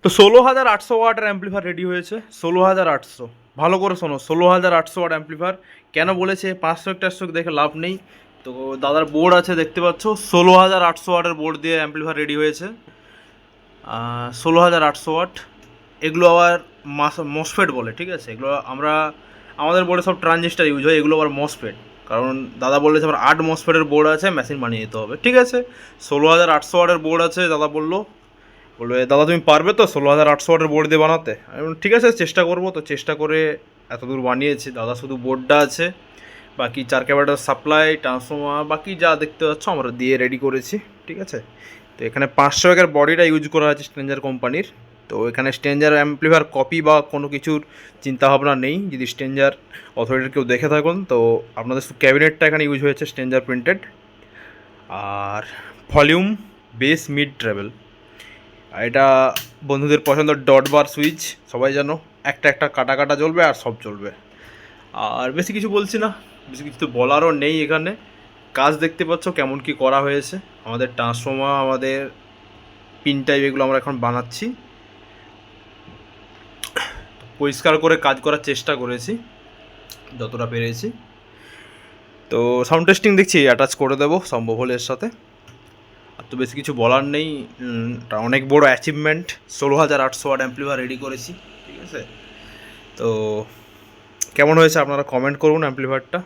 তো 16,800 ওয়াটের amplifier ready হয়েছে। 16,800, ভালো করে শোনো, 16,800 ওয়াট অ্যাম্পলিফায়ার। কেন বলেছে 500 দেখে লাভ নেই। তো দাদার বোর্ড আছে দেখতে পাচ্ছ, 16,800 ওয়াটের বোর্ড দিয়ে অ্যাম্পলিফায়ার রেডি হয়েছে। 16,800 ওয়াট। এগুলো আবার মসফেট বলে, ঠিক আছে? এগুলো আমাদের বোর্ডে সব ট্রানজিস্টার ইউজ হয়, এগুলো আবার মসফেট। কারণ দাদা বলেছে আমার 8 মসফেটের বোর্ড আছে, মেশিন বানিয়ে দিতে হবে। ঠিক আছে, 16,800 ওয়াটের বোর্ড আছে। দাদা বলবে দাদা তুমি পারবে তো 16,800 ওয়াটের বোর্ড দিয়ে বানাতে? আমি বললাম, ঠিক আছে চেষ্টা করবো। তো চেষ্টা করে এত দূর বানিয়েছি। দাদা শুধু বোর্ডটা আছে, বাকি 4 ক্যাবিনেটের সাপ্লাই, ট্রান্সফর্মার, বাকি যা দেখতে পাচ্ছ আমরা দিয়ে রেডি করেছি। ঠিক আছে, তো এখানে 500 এর বডিটা ইউজ করা আছে স্ট্রেঞ্জার কোম্পানির। তো এখানে স্ট্রেঞ্জার অ্যাম্পলিফায়ার কপি বা কোনো কিছুর চিন্তাভাবনা নেই। যদি স্ট্রেঞ্জার অথরিটির কেউ দেখে থাকুন, তো আপনাদের শুধু ক্যাবিনেটটা এখানে ইউজ হয়েছে স্ট্রেঞ্জার প্রিন্টেড। আর ভলিউম, বেস, মিড, ট্রেবল। আর এটা বন্ধুদের পছন্দ ডট বার সুইচ, সবাই জানো। একটা একটা কাটা কাটা জ্বলবে আর সব চলবে। আর বেশি কিছু বলছি না, বেশি কিছু তো বলারও নেই এখানে। কাজ দেখতে পাচ্ছ কেমন কি করা হয়েছে। আমাদের ট্রান্সফর্মার, আমাদের পিন টাইপ, এগুলো আমরা এখন বানাচ্ছি। পরিষ্কার করে কাজ করার চেষ্টা করেছি যতটা পেরেছি। তো সাউন্ড টেস্টিং দেখছি অ্যাটাচ করে দেবো সম্ভব হলে এর সাথে। আর তো বেশি কিছু বলার নেই। এটা অনেক বড় অ্যাচিভমেন্ট, 16,800 ওয়াট অ্যাম্পলিফায়ার রেডি করেছি। ঠিক আছে, তো কেমন হয়েছে আপনারা কমেন্ট করুন অ্যাম্পলিফায়ারটা।